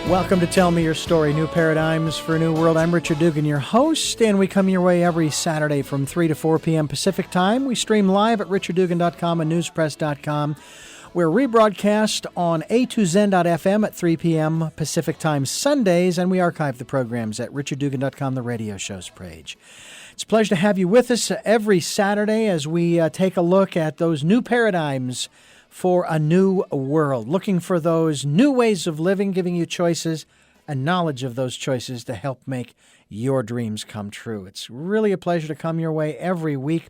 Welcome to Tell Me Your Story, New Paradigms for a New World. I'm Richard Dugan, your host, and we come your way every Saturday from 3 to 4 p.m. Pacific Time. We stream live at richarddugan.com and newspress.com. We're rebroadcast on a2zen.fm at 3 p.m. Pacific Time Sundays, and we archive the programs at richarddugan.com, the radio shows page. It's a pleasure to have you with us every Saturday as we take a look at those new paradigms for a new world, looking for those new ways of living, giving you choices and knowledge of those choices to help make your dreams come true. It's really a pleasure to come your way every week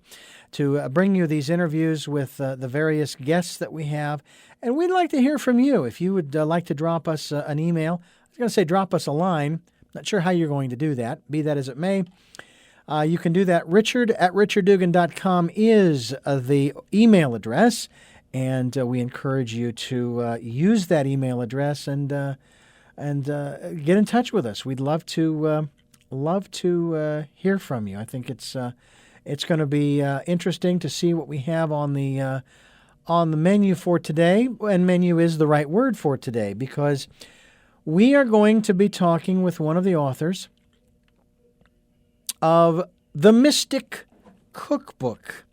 to bring you these interviews with the various guests that we have. And we'd like to hear from you. If you would like to drop us an email, I was going to say drop us a line. Not sure how you're going to do that, be that as it may. You can do that. Richard@richarddugan.com is the email address. And we encourage you to use that email address and get in touch with us. We'd love to hear from you. I think it's going to be interesting to see what we have on the menu for today. And menu is the right word for today because we are going to be talking with one of the authors of the Mystic Cookbook.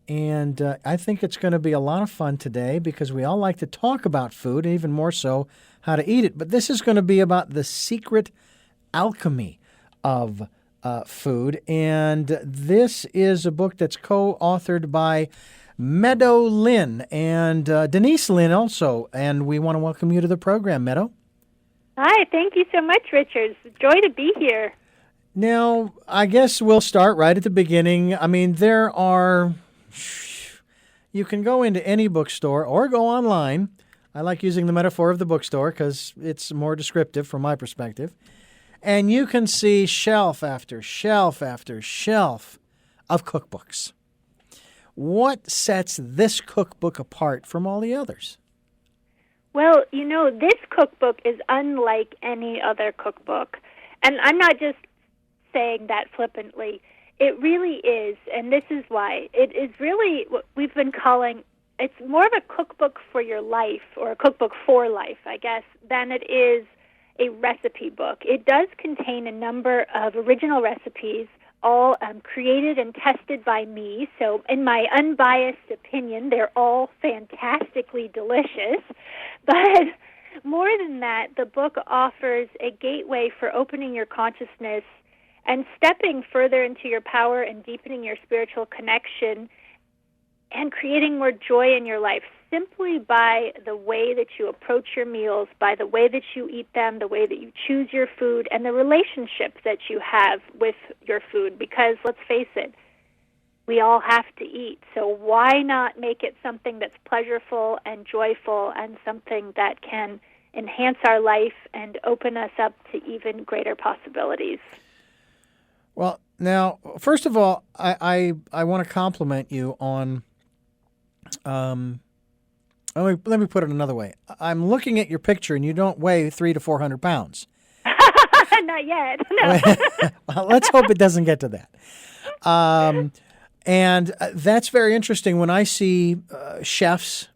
And I think it's going to be a lot of fun today because we all like to talk about food, and even more so how to eat it. But this is going to be about the secret alchemy of food. And this is a book that's co-authored by Medow Linn and Denise Linn also. And we want to welcome you to the program, Meadow. Hi, thank you so much, Richard. It's a joy to be here. Now, I guess we'll start right at the beginning. I mean, you can go into any bookstore or go online. I like using the metaphor of the bookstore because it's more descriptive from my perspective. And you can see shelf after shelf after shelf of cookbooks. What sets this cookbook apart from all the others? Well, this cookbook is unlike any other cookbook. And I'm not just saying that flippantly. It really is, and this is why. It is really what we've been calling, it's more of a cookbook for your life, or a cookbook for life, I guess, than it is a recipe book. It does contain a number of original recipes, all created and tested by me, so in my unbiased opinion, they're all fantastically delicious. But more than that, the book offers a gateway for opening your consciousness and stepping further into your power and deepening your spiritual connection and creating more joy in your life simply by the way that you approach your meals, by the way that you eat them, the way that you choose your food, and the relationship that you have with your food. Because let's face it, we all have to eat. So why not make it something that's pleasurable and joyful and something that can enhance our life and open us up to even greater possibilities? Well, now, first of all, I want to compliment you on, let me put it another way. I'm looking at your picture, and you don't weigh 300 to 400 pounds. Not yet, no. Well, let's hope it doesn't get to that. And that's very interesting when I see chefs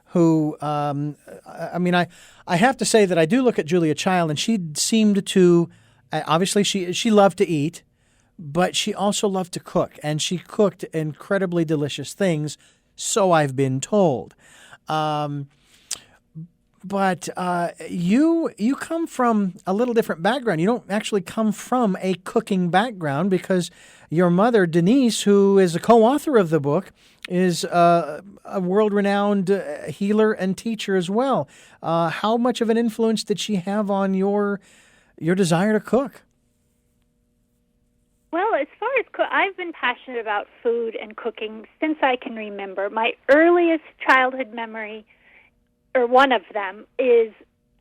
who, I have to say that I do look at Julia Child, and she seemed to, obviously she loved to eat, but she also loved to cook, and she cooked incredibly delicious things, so I've been told. But you come from a little different background. You don't actually come from a cooking background because your mother, Denise, who is a co-author of the book, is a world-renowned healer and teacher as well. How much of an influence did she have on your desire to cook? Well, as far as I've been passionate about food and cooking since I can remember. My earliest childhood memory, or one of them, is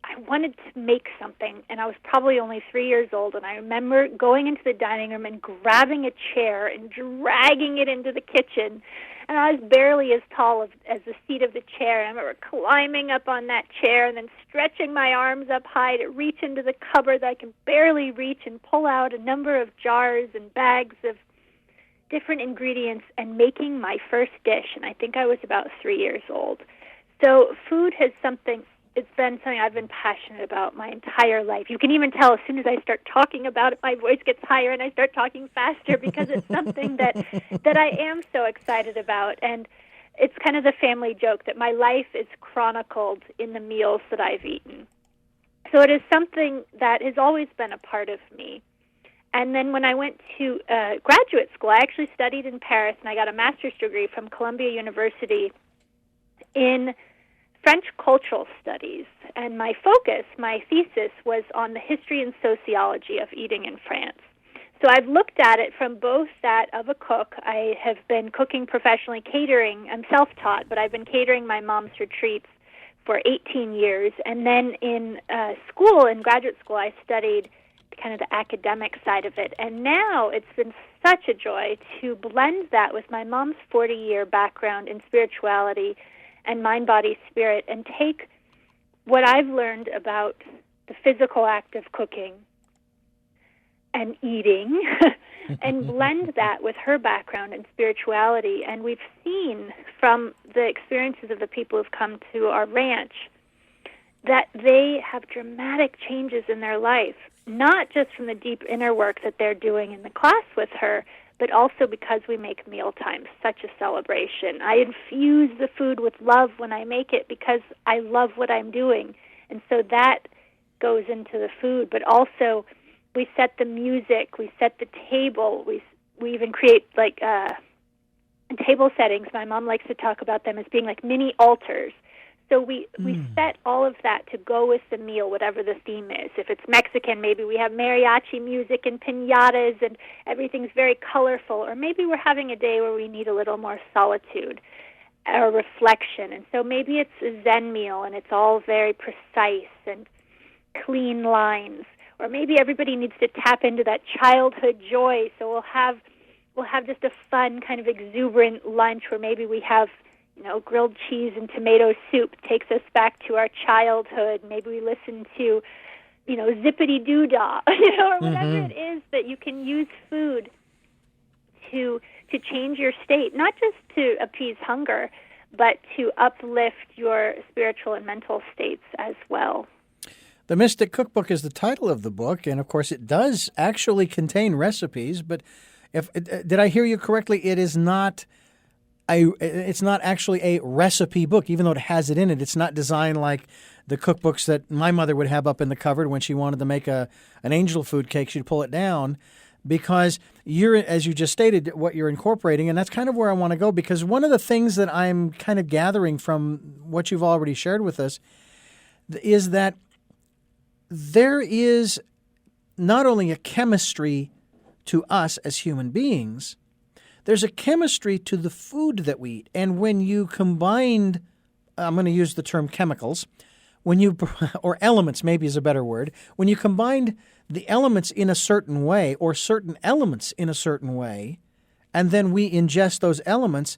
I wanted to make something, and I was probably only 3 years old, and I remember going into the dining room and grabbing a chair and dragging it into the kitchen, and I was barely as tall as the seat of the chair. I remember climbing up on that chair and then stretching my arms up high to reach into the cupboard that I can barely reach and pull out a number of jars and bags of different ingredients and making my first dish, and I think I was about 3 years old. So food has it's been something I've been passionate about my entire life. You can even tell as soon as I start talking about it, my voice gets higher and I start talking faster because it's something that I am so excited about. And it's kind of the family joke that my life is chronicled in the meals that I've eaten. So it is something that has always been a part of me. And then when I went to graduate school, I actually studied in Paris, and I got a master's degree from Columbia University in French cultural studies. And my focus, my thesis, was on the history and sociology of eating in France. So I've looked at it from both that of a cook. I have been cooking professionally, catering. I'm self-taught, but I've been catering my mom's retreats for 18 years. And then in school, in graduate school, I studied kind of the academic side of it. And now it's been such a joy to blend that with my mom's 40-year background in spirituality and mind, body, spirit, and take what I've learned about the physical act of cooking and eating and blend that with her background in spirituality. And we've seen from the experiences of the people who've come to our ranch that they have dramatic changes in their life, not just from the deep inner work that they're doing in the class with her, but also because we make mealtime such a celebration. I infuse the food with love when I make it because I love what I'm doing. And so that goes into the food, but also we set the music, we set the table, we even create like table settings. My mom likes to talk about them as being like mini altars. So we set all of that to go with the meal, whatever the theme is. If it's Mexican, maybe we have mariachi music and piñatas and everything's very colorful. Or maybe we're having a day where we need a little more solitude or reflection. And so maybe it's a Zen meal and it's all very precise and clean lines. Or maybe everybody needs to tap into that childhood joy. So we'll have just a fun kind of exuberant lunch where maybe we have grilled cheese and tomato soup takes us back to our childhood. Maybe we listen to, Zippity Doo Dah, or whatever it is that you can use food to change your state, not just to appease hunger, but to uplift your spiritual and mental states as well. The Mystic Cookbook is the title of the book, and of course it does actually contain recipes, but did I hear you correctly? It's not actually a recipe book, even though it has it in it. It's not designed like the cookbooks that my mother would have up in the cupboard when she wanted to make an angel food cake. She'd pull it down because as you just stated, what you're incorporating, and that's kind of where I want to go, because one of the things that I'm kind of gathering from what you've already shared with us is that there is not only a chemistry to us as human beings, there's a chemistry to the food that we eat. And when you combined, I'm going to use the term chemicals, or elements maybe is a better word, when you combined the elements in a certain way or certain elements in a certain way, and then we ingest those elements,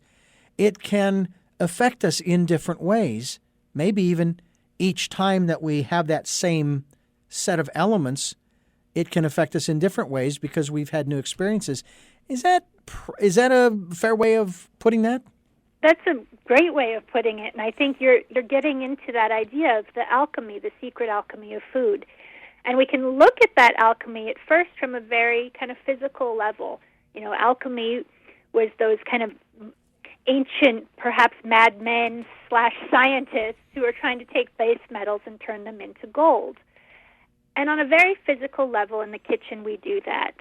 it can affect us in different ways. Maybe even each time that we have that same set of elements, it can affect us in different ways because we've had new experiences. Is that a fair way of putting that? That's a great way of putting it, and I think you're getting into that idea of the alchemy, the secret alchemy of food. And we can look at that alchemy at first from a very kind of physical level. Alchemy was those kind of ancient, perhaps madmen / scientists who are trying to take base metals and turn them into gold. And on a very physical level in the kitchen, we do that.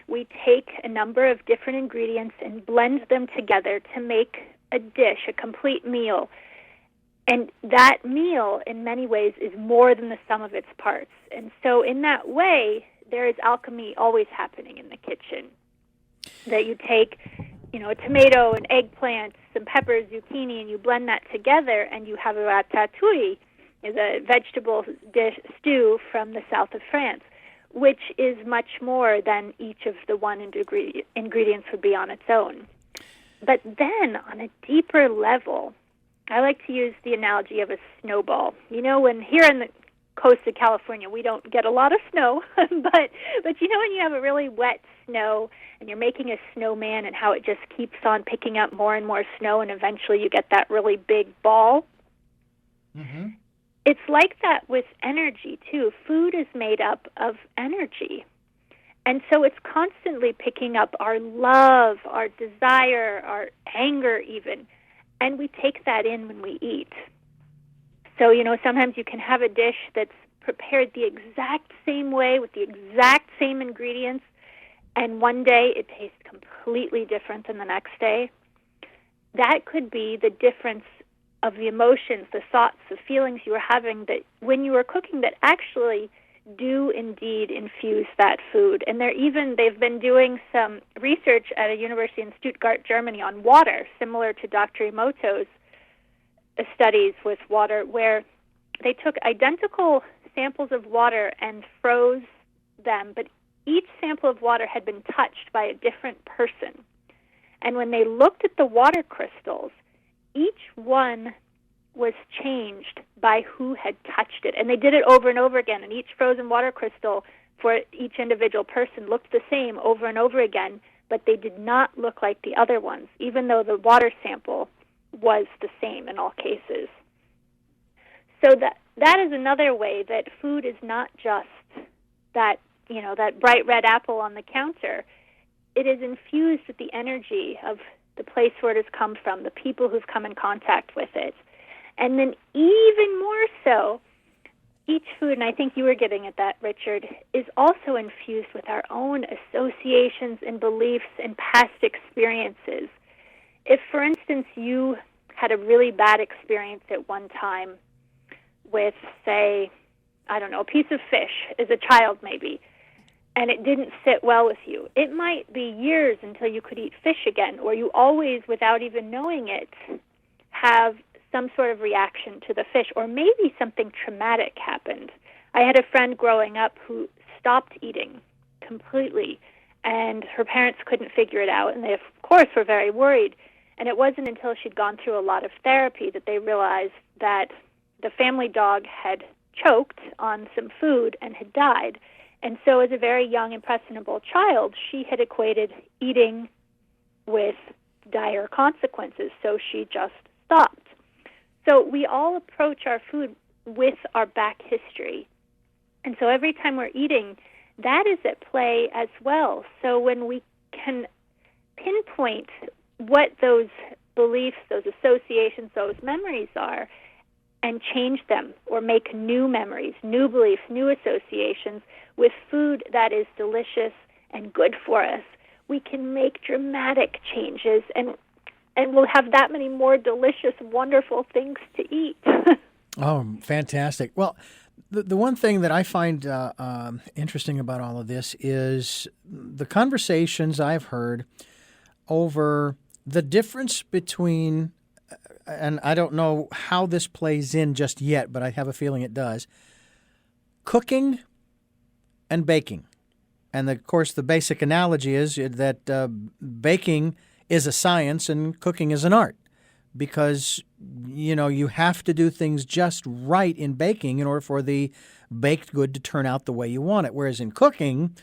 We take a number of different ingredients and blend them together to make a dish, a complete meal. And that meal, in many ways, is more than the sum of its parts. And so in that way, there is alchemy always happening in the kitchen. That you take, a tomato, an eggplant, some peppers, zucchini, and you blend that together, and you have a ratatouille, is a vegetable stew from the south of France, which is much more than each of the one ingredients would be on its own. But then, on a deeper level, I like to use the analogy of a snowball. When here in the coast of California, we don't get a lot of snow, but when you have a really wet snow and you're making a snowman and how it just keeps on picking up more and more snow and eventually you get that really big ball. Mm-hmm. it's like that with energy, too. Food is made up of energy. And so it's constantly picking up our love, our desire, our anger even, and we take that in when we eat. So, sometimes you can have a dish that's prepared the exact same way with the exact same ingredients, and one day it tastes completely different than the next day. That could be the difference of the emotions, the thoughts, the feelings you were having that when you were cooking that actually do indeed infuse that food. And they've been doing some research at a university in Stuttgart, Germany on water, similar to Dr. Emoto's studies with water, where they took identical samples of water and froze them, but each sample of water had been touched by a different person. And when they looked at the water crystals, each one was changed by who had touched it. And they did it over and over again, and each frozen water crystal for each individual person looked the same over and over again, but they did not look like the other ones, even though the water sample was the same in all cases. So that is another way that food is not just that, that bright red apple on the counter. It is infused with the energy of the place where it has come from, the people who've come in contact with it. And then even more so, each food, and I think you were getting at that, Richard, is also infused with our own associations and beliefs and past experiences. If, for instance, you had a really bad experience at one time with, say, a piece of fish as a child maybe, and it didn't sit well with you, it might be years until you could eat fish again, or you always, without even knowing it, have some sort of reaction to the fish, or maybe something traumatic happened. I had a friend growing up who stopped eating completely, and her parents couldn't figure it out, and they, of course, were very worried. And it wasn't until she'd gone through a lot of therapy that they realized that the family dog had choked on some food and had died. And so as a very young, impressionable child, she had equated eating with dire consequences, so she just stopped. So we all approach our food with our back history. And so every time we're eating, that is at play as well. So when we can pinpoint what those beliefs, those associations, those memories are, and change them or make new memories, new beliefs, new associations with food that is delicious and good for us, we can make dramatic changes and we'll have that many more delicious, wonderful things to eat. Oh, fantastic. Well, the one thing that I find interesting about all of this is the conversations I've heard over the difference between, and I don't know how this plays in just yet, but I have a feeling it does, cooking and baking. And, of course, the basic analogy is that baking is a science and cooking is an art because, you have to do things just right in baking in order for the baked good to turn out the way you want it. Whereas in cooking,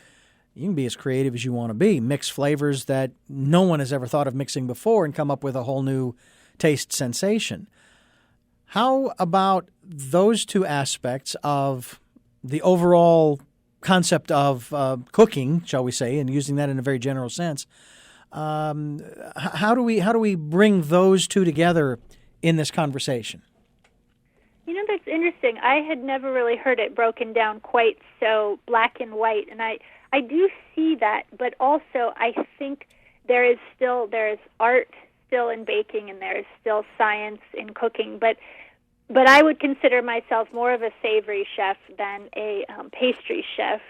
you can be as creative as you want to be, mix flavors that no one has ever thought of mixing before and come up with a whole new taste sensation. How about those two aspects of the overall concept of cooking, shall we say, and using that in a very general sense? How do we bring those two together in this conversation? That's interesting. I had never really heard it broken down quite so black and white, and I do see that, but also I think there is art still in baking and there is still science in cooking, but I would consider myself more of a savory chef than a pastry chef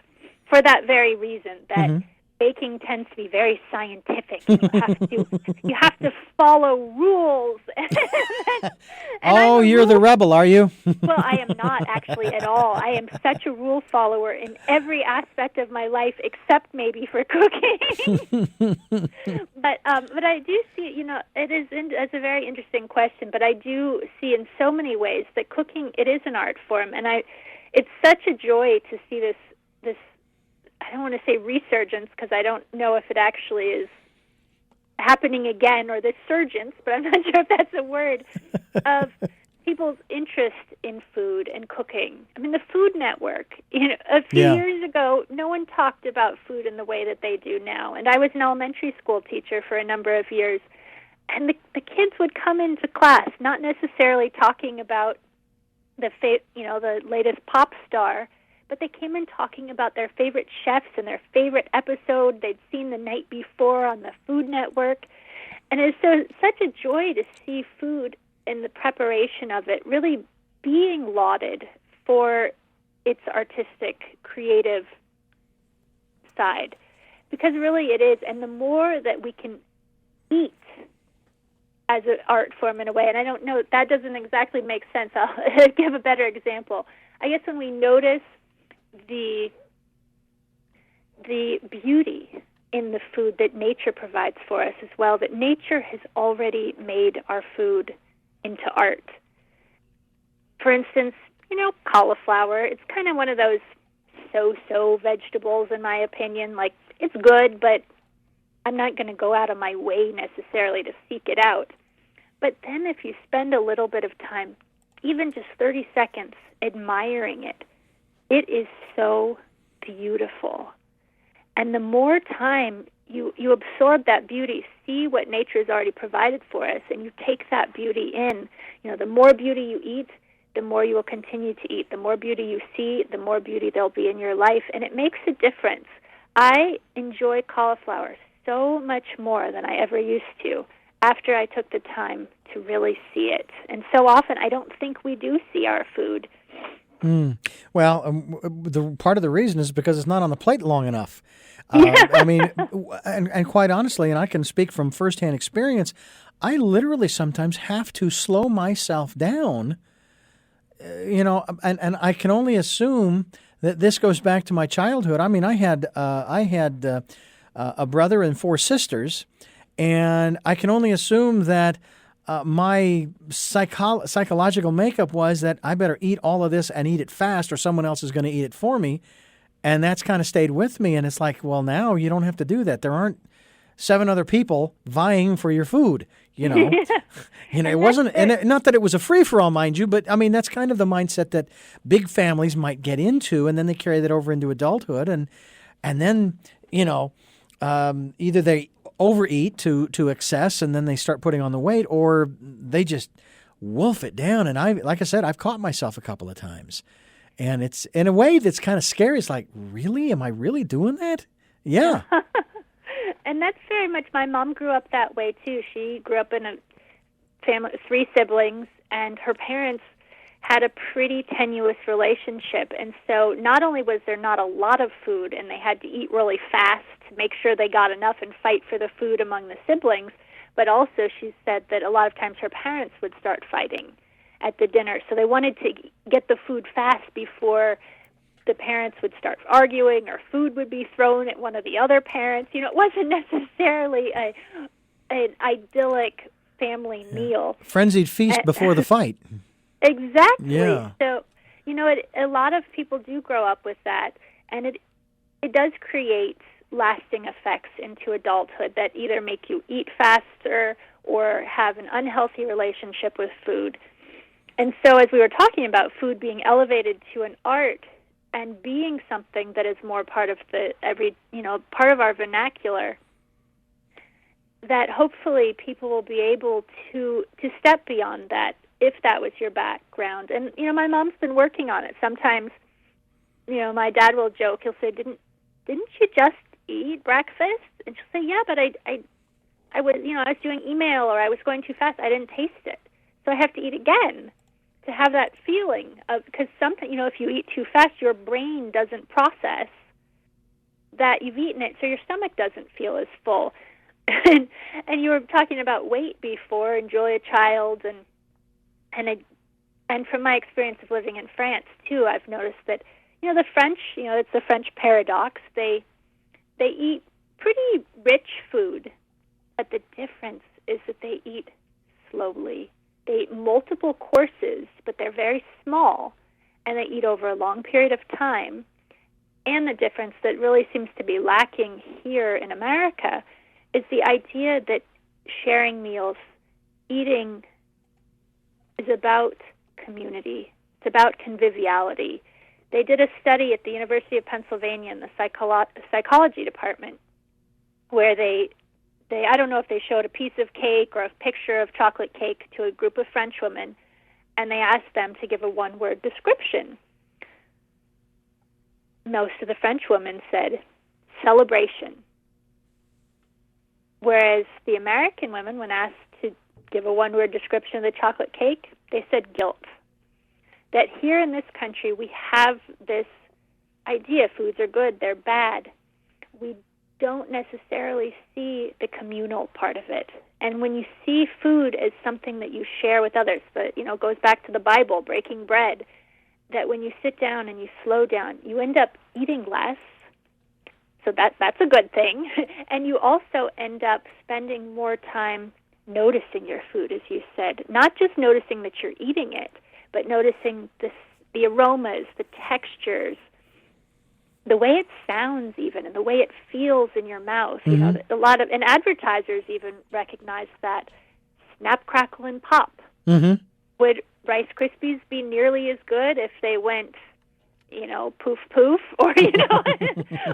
for that very reason, that baking tends to be very scientific. You have to follow rules. And you're the rebel, are you? Well, I am not actually at all. I am such a rule follower in every aspect of my life, except maybe for cooking. But I do see, it's a very interesting question. But I do see in so many ways that cooking, it is an art form, and it's such a joy to see this. I don't want to say resurgence because I don't know if it actually is happening again, or the surgence, but I'm not sure if that's a word, of people's interest in food and cooking. I mean, the Food Network, a few years ago, no one talked about food in the way that they do now. And I was an elementary school teacher for a number of years. And the kids would come into class not necessarily talking about the latest pop star, but they came in talking about their favorite chefs and their favorite episode they'd seen the night before on the Food Network. And it's such a joy to see food and the preparation of it really being lauded for its artistic, creative side. Because really it is. And the more that we can eat as an art form in a way, and I don't know, that doesn't exactly make sense. I'll give a better example. I guess when we notice the beauty in the food that nature provides for us as well, that nature has already made our food into art. For instance, cauliflower, it's kind of one of those so-so vegetables in my opinion. Like, it's good, but I'm not going to go out of my way necessarily to seek it out. But then if you spend a little bit of time, even just 30 seconds, admiring it, it is so beautiful. And the more time you absorb that beauty, see what nature has already provided for us, and you take that beauty in, the more beauty you eat, the more you will continue to eat. The more beauty you see, the more beauty there'll be in your life, and it makes a difference. I enjoy cauliflower so much more than I ever used to after I took the time to really see it. And so often I don't think we do see our food. Well, the part of the reason is because it's not on the plate long enough. I mean, and quite honestly, and I can speak from firsthand experience, I literally sometimes have to slow myself down, and I can only assume that this goes back to my childhood. I mean, I had a brother and 4 sisters, and I can only assume that my psychological makeup was that I better eat all of this and eat it fast, or someone else is going to eat it for me. And that's kind of stayed with me. And it's like, well, now you don't have to do that. There aren't 7 other people vying for your food, It wasn't, and not that it was a free-for-all, mind you, but I mean, that's kind of the mindset that big families might get into, and then they carry that over into adulthood. And then, either they overeat to excess and then they start putting on the weight, or they just wolf it down. And like I said, I've caught myself a couple of times. And it's in a way that's kind of scary. It's like, really? Am I really doing that? Yeah. And that's very much, my mom grew up that way too. She grew up in a family, 3 siblings, and her parents had a pretty tenuous relationship. And so not only was there not a lot of food, and they had to eat really fast to make sure they got enough and fight for the food among the siblings, but also she said that a lot of times her parents would start fighting at the dinner. So they wanted to get the food fast before the parents would start arguing, or food would be thrown at one of the other parents. It wasn't necessarily an idyllic family meal. Frenzied feast before the fight. Exactly. Yeah. So, a lot of people do grow up with that, and it does create lasting effects into adulthood that either make you eat faster or have an unhealthy relationship with food. And so as we were talking about food being elevated to an art and being something that is more part of part of our vernacular, that hopefully people will be able to step beyond that if that was your background. And, my mom's been working on it. Sometimes, my dad will joke. He'll say, didn't you just eat breakfast? And she'll say, yeah, but I was, I was doing email, or I was going too fast. I didn't taste it. So I have to eat again to have that feeling of, because something, if you eat too fast, your brain doesn't process that you've eaten it, so your stomach doesn't feel as full. And you were talking about weight before, and Julia Childs, and from my experience of living in France too, I've noticed that the French, it's the French paradox. They eat pretty rich food, but the difference is that they eat slowly. They eat multiple courses, but they're very small, and they eat over a long period of time. And the difference that really seems to be lacking here in America is the idea that sharing meals, eating, is about community. It's about conviviality. They did a study at the University of Pennsylvania in the psychology department where they I don't know if they showed a piece of cake or a picture of chocolate cake to a group of French women, and they asked them to give a one-word description. Most of the French women said celebration, whereas the American women, when asked to give a one-word description of the chocolate cake, they said guilt. That here in this country we have this idea foods are good, they're bad. We don't necessarily see the communal part of it. And when you see food as something that you share with others, but goes back to the Bible, breaking bread, that when you sit down and you slow down, you end up eating less. So that's a good thing. And you also end up spending more time noticing your food, as you said. Not just noticing that you're eating it, but noticing the aromas, the textures, the way it sounds even, and the way it feels in your mouth. Mm-hmm. And advertisers even recognize that. Snap, crackle, and pop. Mm-hmm. Would Rice Krispies be nearly as good if they went, poof poof, or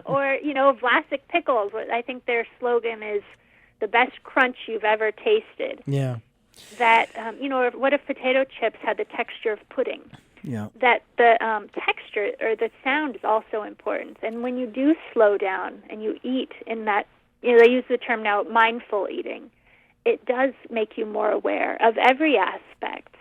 or Vlasic pickles? I think their slogan is the best crunch you've ever tasted. Yeah. That or what if potato chips had the texture of pudding? Yeah. That the texture or the sound is also important. And when you do slow down and you eat in that, they use the term now mindful eating, it does make you more aware of every aspect,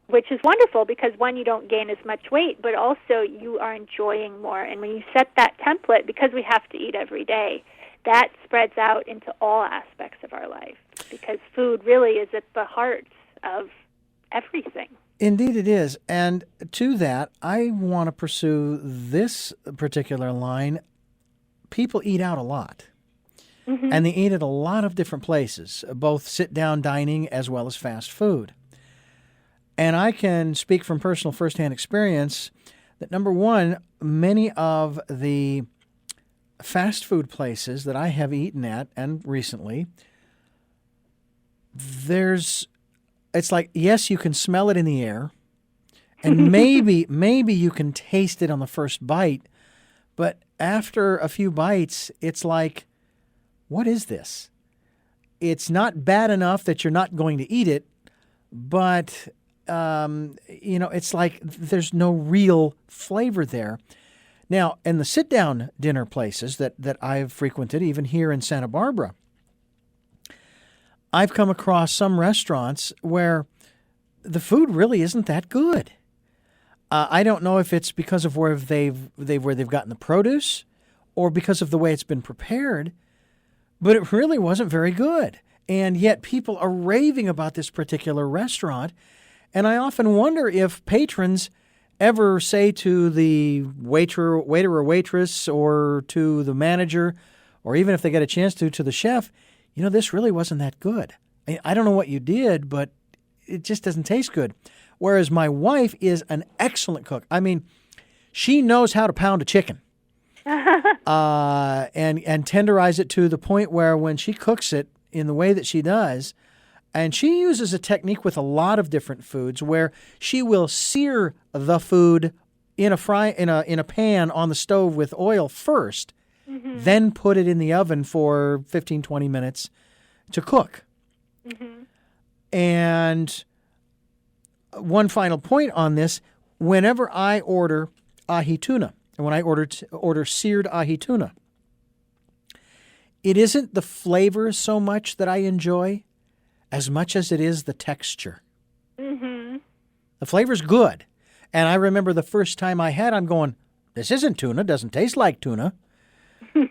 which is wonderful because, one, you don't gain as much weight, but also you are enjoying more. And when you set that template, because we have to eat every day, that spreads out into all aspects of our life because food really is at the heart of everything. Indeed it is. And to that, I want to pursue this particular line. People eat out a lot. Mm-hmm. And they eat at a lot of different places, both sit-down dining as well as fast food. And I can speak from personal firsthand experience that, number one, many of the fast food places that I have eaten at, and recently, it's like, yes, you can smell it in the air, and maybe you can taste it on the first bite, but after a few bites, it's like, what is this? It's not bad enough that you're not going to eat it, but it's like there's no real flavor there. Now, in the sit-down dinner places that I've frequented, even here in Santa Barbara, I've come across some restaurants where the food really isn't that good. I don't know if it's because of where they've gotten the produce or because of the way it's been prepared, but it really wasn't very good. And yet people are raving about this particular restaurant. And I often wonder if patrons ever say to the waiter or waitress or to the manager, or even if they get a chance to the chef, this really wasn't that good. I don't know what you did, but it just doesn't taste good. Whereas my wife is an excellent cook. I mean, she knows how to pound a chicken and tenderize it to the point where when she cooks it in the way that she does, and she uses a technique with a lot of different foods where she will sear the food in a pan on the stove with oil first, mm-hmm. then put it in the oven for 15, 20 minutes to cook. Mm-hmm. And one final point on this, whenever I order ahi tuna, and when I order seared ahi tuna, it isn't the flavor so much that I enjoy as much as it is the texture. Mm-hmm. The flavor's good. And I remember the first time I had, I'm going, this isn't tuna, doesn't taste like tuna.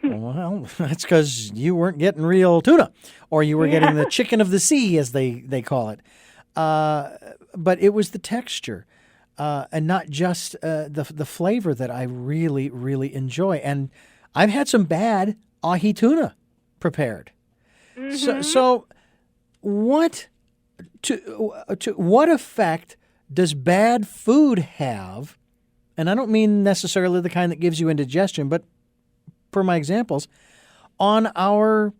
Well, that's because you weren't getting real tuna, or you were getting the chicken of the sea, as they call it. But it was the texture, and not just the flavor that I really, really enjoy. And I've had some bad ahi tuna prepared. Mm-hmm. So what effect does bad food have? And I don't mean necessarily the kind that gives you indigestion, but for my examples, on our,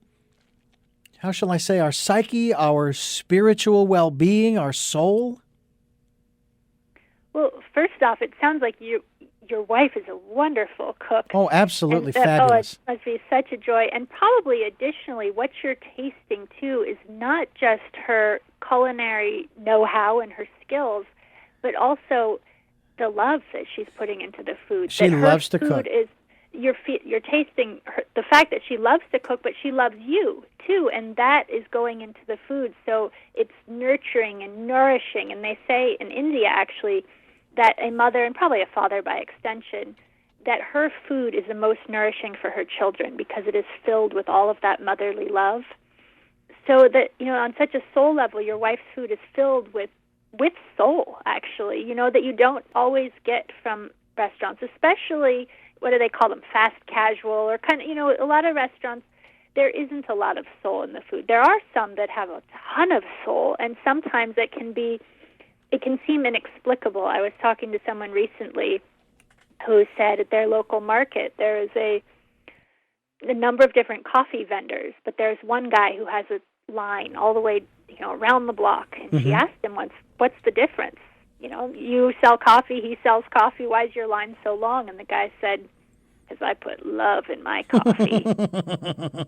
how shall I say, our psyche, our spiritual well-being, our soul? Well, first off, it sounds like your wife is a wonderful cook. Oh, absolutely and, fabulous. Oh, it must be such a joy. And probably additionally, what you're tasting, too, is not just her culinary know-how and her skills, but also the love that she's putting into the food. She loves to cook. You're tasting the fact that she loves to cook, but she loves you, too, and that is going into the food. So it's nurturing and nourishing. And they say in India, actually, that a mother, and probably a father by extension, that her food is the most nourishing for her children because it is filled with all of that motherly love. So that, on such a soul level, your wife's food is filled with soul, actually, that you don't always get from restaurants, especially, what do they call them, fast casual, or kind of, a lot of restaurants, there isn't a lot of soul in the food. There are some that have a ton of soul, and sometimes it can seem inexplicable. I was talking to someone recently who said at their local market there is a number of different coffee vendors, but there's one guy who has a line all the way, around the block. And she asked him, what's the difference? You sell coffee, he sells coffee. Why is your line so long? And the guy said, because I put love in my coffee.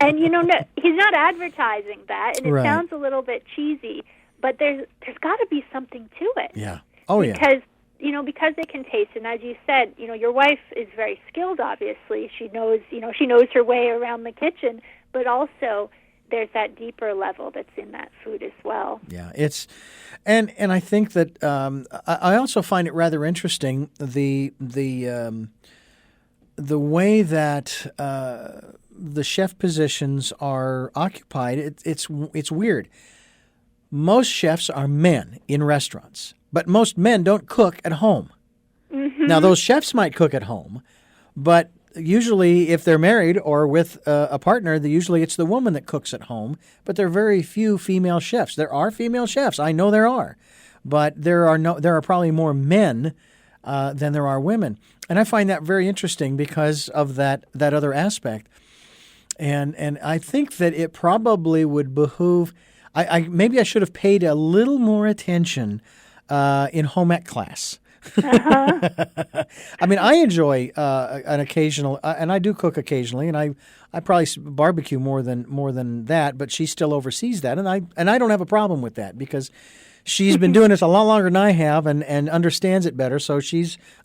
And, he's not advertising that, and it sounds a little bit cheesy, but there's got to be something to it. Yeah. Oh, because, because they can taste, and as you said, your wife is very skilled, obviously. She knows her way around the kitchen, but also there's that deeper level that's in that food as well. Yeah, and I think that I also find it rather interesting the way that the chef positions are occupied. It's weird. Most chefs are men in restaurants, but most men don't cook at home. Mm-hmm. Now, those chefs might cook at home, but usually if they're married or with a partner, usually it's the woman that cooks at home, but there are very few female chefs. There are female chefs. I know there are, but there are probably more men than there are women. And I find that very interesting because of that other aspect. And I think that it probably would behoove maybe I should have paid a little more attention in home ec class. I mean, I enjoy an occasional, and I do cook occasionally, and I probably barbecue more than that. But she still oversees that, and I don't have a problem with that because she's been doing this a lot longer than I have, and understands it better. So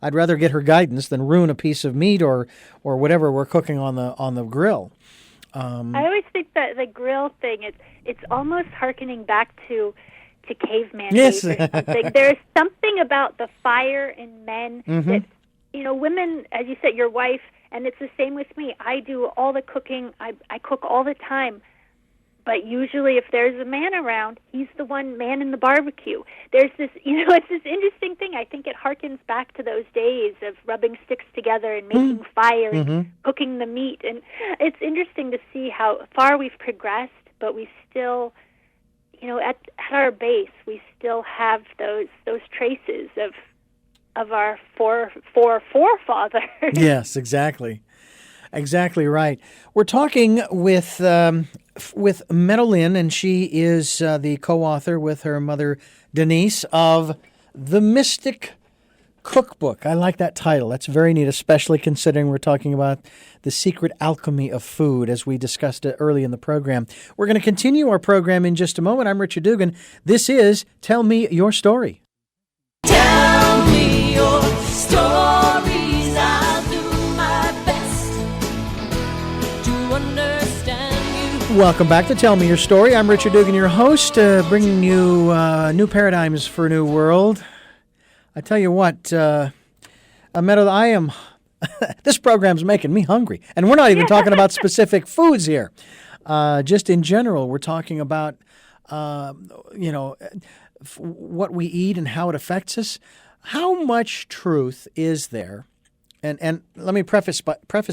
I'd rather get her guidance than ruin a piece of meat or whatever we're cooking on the grill. I always think that the grill thing, it's almost hearkening back to caveman days or something. There's something about the fire in men that, women, as you said, your wife, and it's the same with me. I do all the cooking. I cook all the time. But usually if there's a man around, he's the one man in the barbecue. There's this, it's this interesting thing. I think it harkens back to those days of rubbing sticks together and making fire and cooking the meat. And it's interesting to see how far we've progressed, but we still, at our base, we still have those traces of our forefathers. Yes, exactly. Exactly right. We're talking with Medow Linn, and she is the co-author with her mother, Denise, of the Mystic Cookbook. I like that title. That's very neat, especially considering we're talking about the secret alchemy of food, as we discussed it early in the program. We're going to continue our program in just a moment. I'm Richard Dugan. This is Tell Me Your Story. Tell me your stories. I'll do my best to understand you. Welcome back to Tell Me Your Story. I'm Richard Dugan, your host, bringing you new paradigms for a new world. I tell you what, Meadow, I am. This program's making me hungry, and we're not even talking about specific foods here. Just in general, we're talking about what we eat and how it affects us. How much truth is there? And let me preface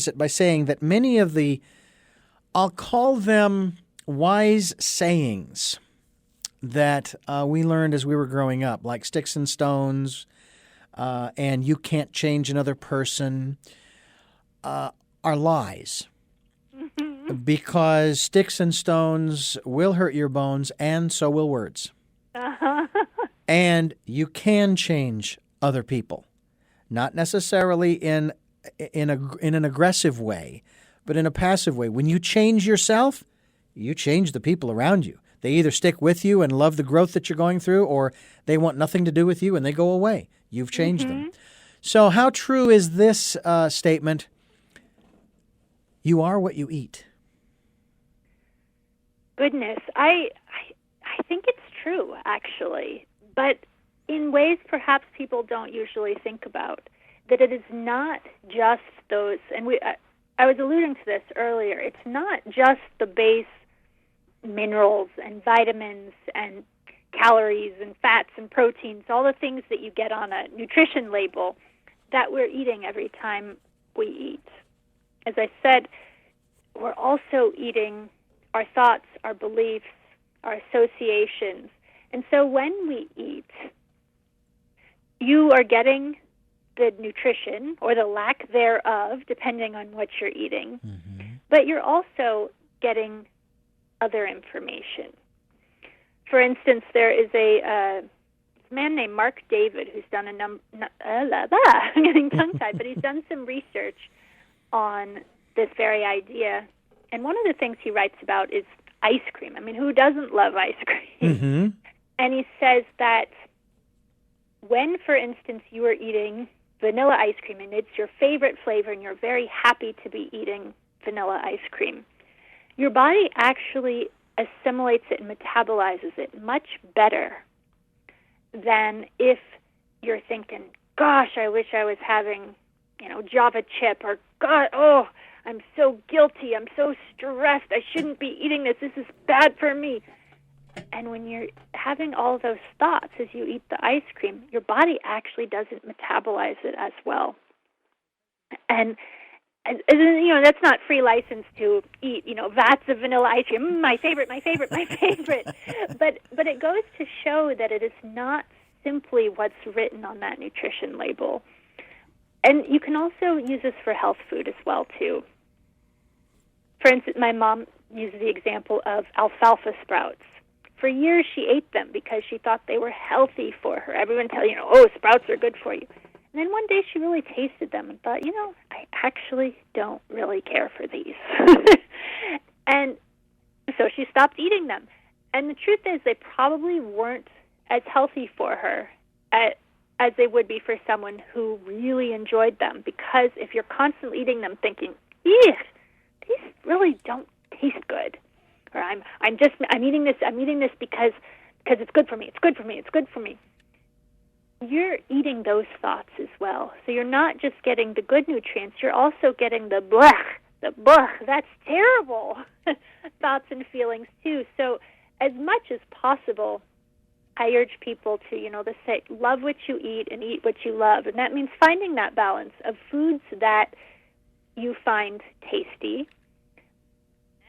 it by saying that many of the, I'll call them wise sayings that we learned as we were growing up, like sticks and stones, and you can't change another person, are lies. Because sticks and stones will hurt your bones, and so will words. And you can change other people, not necessarily in an aggressive way, but in a passive way. When you change yourself, you change the people around you. They either stick with you and love the growth that you're going through, or they want nothing to do with you and they go away. You've changed them. So how true is this statement? You are what you eat. Goodness, I think it's true, actually, but in ways perhaps people don't usually think about, that it is not just those, and I was alluding to this earlier, it's not just the base minerals and vitamins and calories and fats and proteins, all the things that you get on a nutrition label that we're eating every time we eat. As I said, we're also eating our thoughts, our beliefs, our associations. And so when we eat, you are getting the nutrition or the lack thereof, depending on what you're eating, but you're also getting other information. For instance, there is a man named Mark David who's done I'm getting tongue-tied, but he's done some research on this very idea. And one of the things he writes about is ice cream. I mean, who doesn't love ice cream? And he says that when, for instance, you are eating vanilla ice cream and it's your favorite flavor and you're very happy to be eating vanilla ice cream, your body actually assimilates it and metabolizes it much better than if you're thinking, gosh, I wish I was having, Java chip, or God, oh, I'm so guilty, I'm so stressed, I shouldn't be eating this is bad for me. And when you're having all those thoughts as you eat the ice cream, your body actually doesn't metabolize it as well. And that's not free license to eat, vats of vanilla ice cream. My favorite. But it goes to show that it is not simply what's written on that nutrition label. And you can also use this for health food as well, too. For instance, my mom used the example of alfalfa sprouts. For years, she ate them because she thought they were healthy for her. Everyone tells you, sprouts are good for you. And then one day she really tasted them and thought, I actually don't really care for these. And so she stopped eating them. And the truth is they probably weren't as healthy for her as they would be for someone who really enjoyed them. Because if you're constantly eating them thinking, these really don't taste good, or I'm eating this because it's good for me, you're eating those thoughts as well. So you're not just getting the good nutrients, you're also getting the blech, that's terrible thoughts and feelings too. So as much as possible, I urge people to, say, love what you eat and eat what you love. And that means finding that balance of foods that you find tasty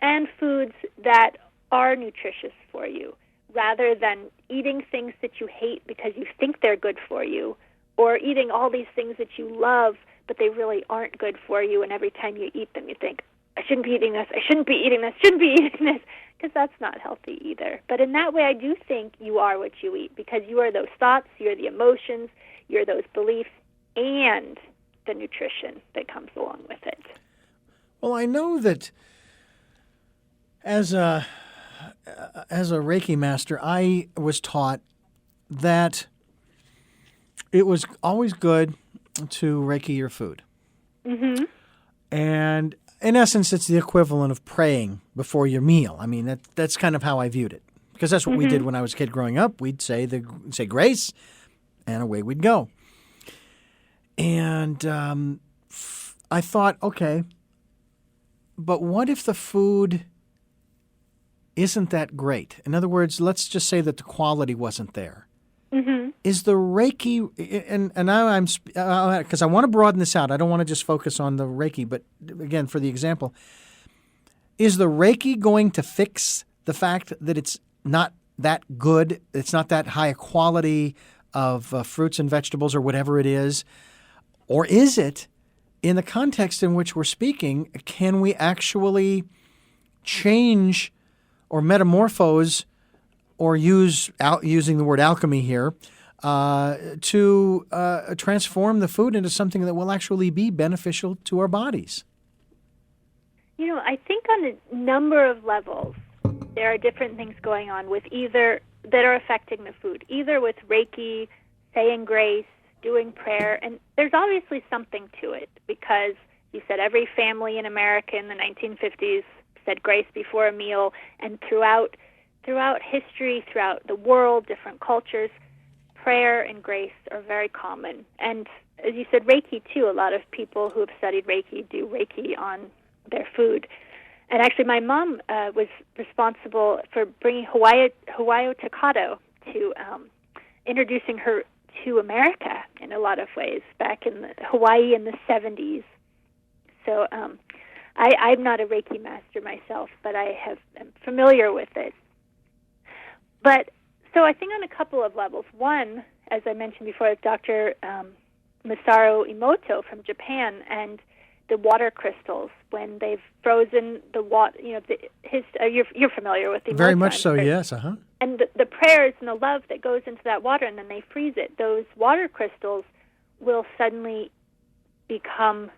and foods that are nutritious for you, rather than eating things that you hate because you think they're good for you, or eating all these things that you love but they really aren't good for you, and every time you eat them you think, I shouldn't be eating this, because that's not healthy either. But in that way, I do think you are what you eat, because you are those thoughts, you're the emotions, you're those beliefs, and the nutrition that comes along with it. Well, I know that as a Reiki master, I was taught that it was always good to Reiki your food. Mm-hmm. And in essence, it's the equivalent of praying before your meal. I mean, that's kind of how I viewed it, because that's what we did when I was a kid growing up. We'd say grace, and away we'd go. And I thought, okay, but what if the food isn't that great? In other words, let's just say that the quality wasn't there. Mm-hmm. Is the Reiki, and now I'm, because I want to broaden this out. I don't want to just focus on the Reiki, but again, for the example, is the Reiki going to fix the fact that it's not that good, it's not that high a quality of fruits and vegetables or whatever it is? Or is it, in the context in which we're speaking, can we actually change or metamorphose, or using the word alchemy here, to transform the food into something that will actually be beneficial to our bodies? I think on a number of levels, there are different things going on with that are affecting the food, either with Reiki, saying grace, doing prayer, and there's obviously something to it because you said every family in America in the 1950s said grace before a meal, and throughout history, throughout the world, different cultures, prayer and grace are very common. And as you said, Reiki too, a lot of people who have studied Reiki do Reiki on their food. And actually my mom was responsible for bringing Hawaii Tocado to introducing her to America in a lot of ways back in Hawaii in the 70s. So I'm not a Reiki master myself, but I'm familiar with it. But so I think on a couple of levels. One, as I mentioned before, is Dr. Masaru Emoto from Japan and the water crystals when they've frozen the water. You're familiar with the very much so. Yes, And the prayers and the love that goes into that water, and then they freeze it. Those water crystals will suddenly become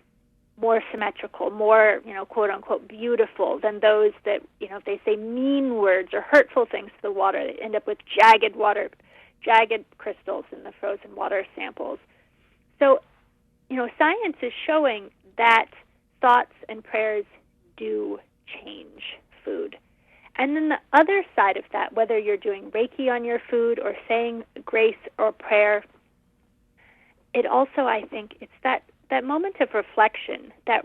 more symmetrical, more, quote unquote, beautiful than those that, if they say mean words or hurtful things to the water, they end up with jagged crystals in the frozen water samples. So, science is showing that thoughts and prayers do change food. And then the other side of that, whether you're doing Reiki on your food or saying grace or prayer, it also, I think, it's that moment of reflection, that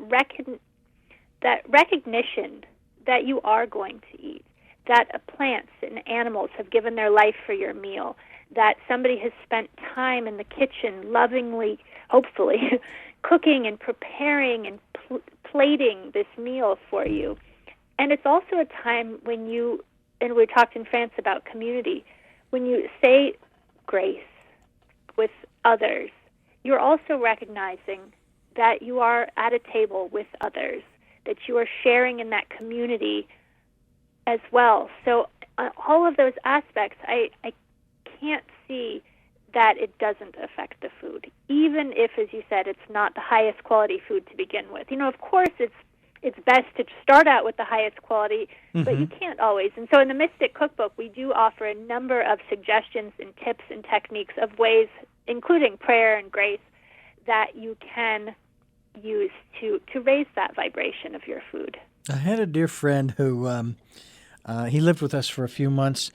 recognition that you are going to eat, that plants and animals have given their life for your meal, that somebody has spent time in the kitchen lovingly, hopefully, cooking and preparing and plating this meal for you. And it's also a time when and we talked in France about community, when you say grace with others, you're also recognizing that you are at a table with others, that you are sharing in that community as well. So all of those aspects, I can't see that it doesn't affect the food, even if, as you said, it's not the highest quality food to begin with. Of course, it's best to start out with the highest quality, but you can't always. And so in the Mystic Cookbook, we do offer a number of suggestions and tips and techniques of ways, including prayer and grace, that you can use to raise that vibration of your food. I had a dear friend who, he lived with us for a few months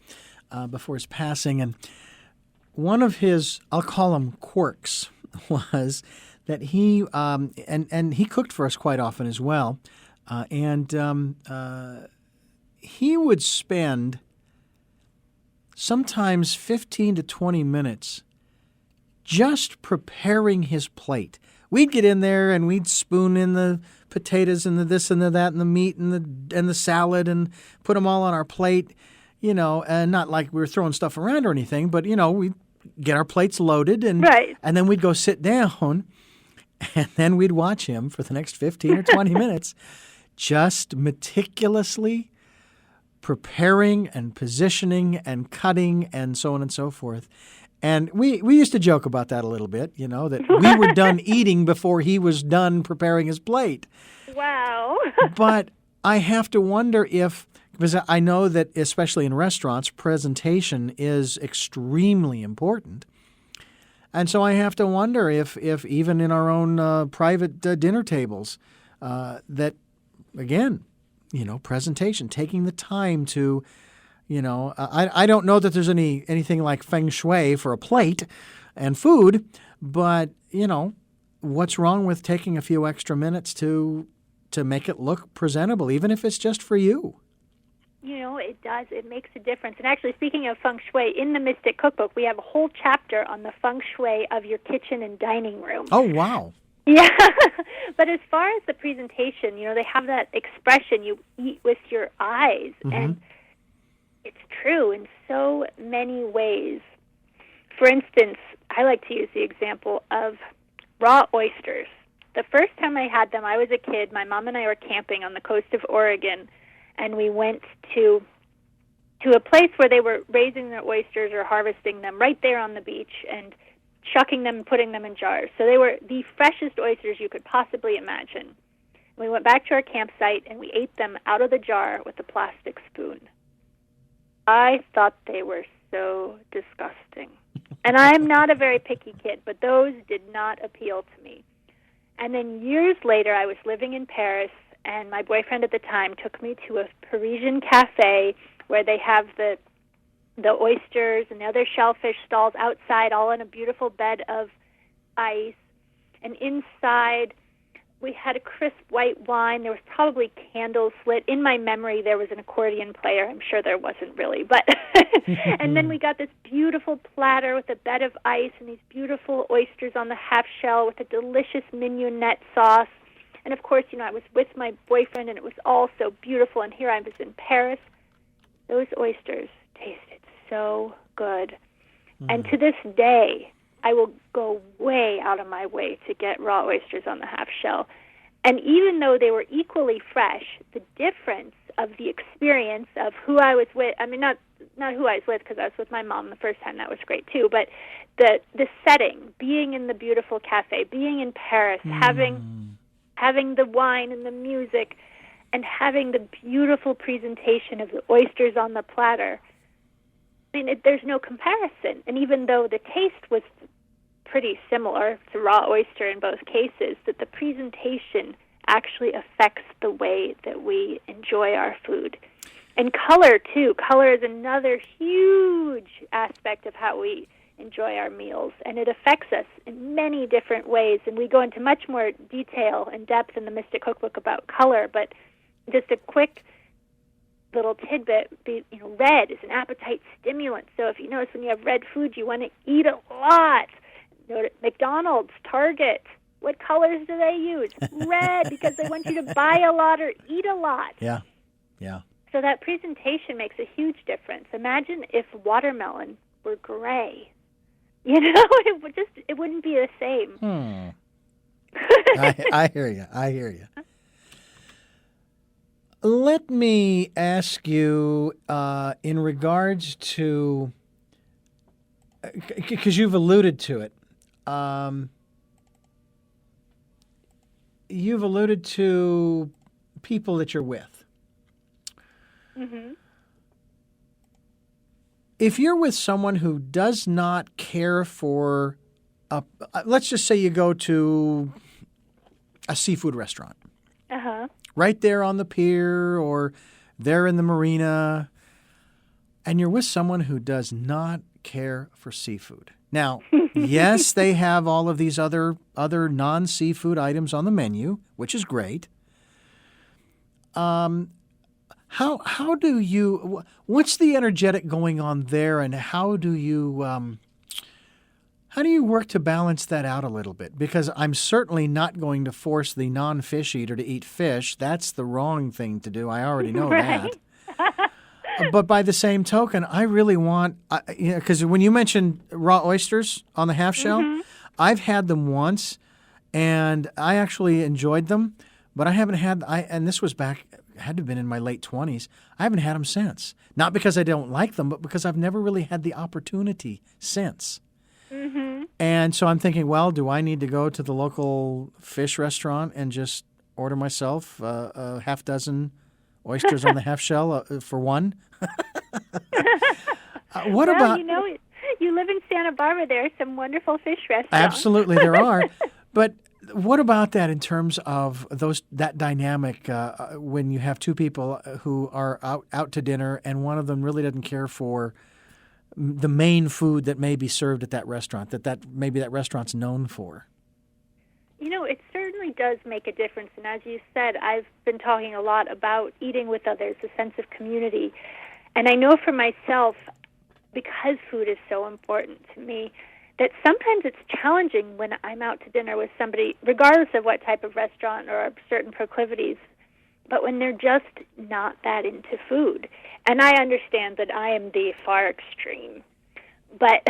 before his passing, and one of his, I'll call them quirks, was that he, and he cooked for us quite often as well, and he would spend sometimes 15 to 20 minutes just preparing his plate. We'd get in there and we'd spoon in the potatoes and the this and the that and the meat and the salad and put them all on our plate, and not like we were throwing stuff around or anything, but, we'd get our plates loaded and then we'd go sit down and then we'd watch him for the next 15 or 20 minutes just meticulously preparing and positioning and cutting and so on and so forth. And we used to joke about that a little bit, that we were done eating before he was done preparing his plate. Wow. But I have to wonder because I know that especially in restaurants, presentation is extremely important. And so I have to wonder if even in our own private dinner tables, that, again, presentation, taking the time to, I don't know that there's anything like feng shui for a plate and food, but, what's wrong with taking a few extra minutes to make it look presentable, even if it's just for you? It does. It makes a difference. And actually, speaking of feng shui, in the Mystic Cookbook, we have a whole chapter on the feng shui of your kitchen and dining room. Oh, wow. Yeah. But as far as the presentation, they have that expression, you eat with your eyes. Mm-hmm. And it's true in so many ways. For instance, I like to use the example of raw oysters. The first time I had them, I was a kid. My mom and I were camping on the coast of Oregon, and we went to to a place where they were raising their oysters or harvesting them right there on the beach and shucking them and putting them in jars. So they were the freshest oysters you could possibly imagine. We went back to our campsite and we ate them out of the jar with a plastic spoon. I thought they were so disgusting. And I'm not a very picky kid, but those did not appeal to me. And then years later, I was living in Paris, and my boyfriend at the time took me to a Parisian cafe where they have the oysters and the other shellfish stalls outside, all in a beautiful bed of ice. And inside, we had a crisp white wine. There was probably candles lit. In my memory, there was an accordion player. I'm sure there wasn't really, but and then we got this beautiful platter with a bed of ice and these beautiful oysters on the half shell with a delicious mignonette sauce. And of course, I was with my boyfriend, and it was all so beautiful. And here I was in Paris. Those oysters tasted so good. And to this day, I will go way out of my way to get raw oysters on the half shell. And even though they were equally fresh, the difference of the experience of who I was with, I mean, not who I was with, because I was with my mom the first time, that was great too, but the setting, being in the beautiful cafe, being in Paris, having the wine and the music, and having the beautiful presentation of the oysters on the platter, I mean, there's no comparison. And even though the taste was pretty similar to raw oyster in both cases, that the presentation actually affects the way that we enjoy our food. And color, too. Color is another huge aspect of how we enjoy our meals, and it affects us in many different ways. And we go into much more detail and depth in the Mystic Cookbook about color, but just a quick little tidbit, red is an appetite stimulant. So if you notice when you have red food, you want to eat a lot. McDonald's, Target, what colors do they use? Red, because they want you to buy a lot or eat a lot. Yeah. So that presentation makes a huge difference. Imagine if watermelon were gray. It wouldn't be the same. I hear you. Let me ask you in regards to, because you've alluded to it, you've alluded to people that you're with. Mm-hmm. If you're with someone who does not care for, let's just say you go to a seafood restaurant. Uh-huh. Right there on the pier or there in the marina, and you're with someone who does not care for seafood. Now, yes, they have all of these other non-seafood items on the menu, which is great. How do you? What's the energetic going on there, and how do you work to balance that out a little bit? Because I'm certainly not going to force the non-fish eater to eat fish. That's the wrong thing to do. I already know that. But by the same token, I really want, because when you mentioned raw oysters on the half shell, I've had them once, and I actually enjoyed them. But I haven't had, and this was back, had to have been in my late 20s. I haven't had them since. Not because I don't like them, but because I've never really had the opportunity since. Mm-hmm. And so I'm thinking, well, do I need to go to the local fish restaurant and just order myself a half dozen oysters on the half shell for one? What about... you live in Santa Barbara. There are some wonderful fish restaurants. Absolutely, there are. But what about that in terms of that dynamic when you have two people who are out to dinner and one of them really doesn't care for the main food that may be served at that restaurant, that maybe that restaurant's known for? It certainly does make a difference. And as you said, I've been talking a lot about eating with others, a sense of community. And I know for myself, because food is so important to me, that sometimes it's challenging when I'm out to dinner with somebody, regardless of what type of restaurant or certain proclivities, but when they're just not that into food. And I understand that I am the far extreme. But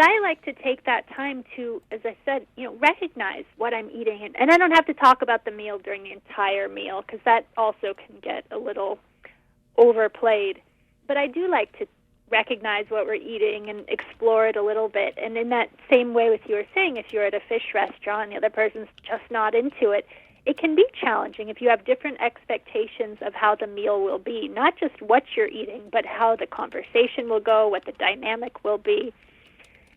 I like to take that time to, as I said, recognize what I'm eating. And I don't have to talk about the meal during the entire meal, because that also can get a little overplayed. but I do like to recognize what we're eating and explore it a little bit. And in that same way with you were saying, if you're at a fish restaurant and the other person's just not into it, it can be challenging if you have different expectations of how the meal will be, not just what you're eating, but how the conversation will go, what the dynamic will be.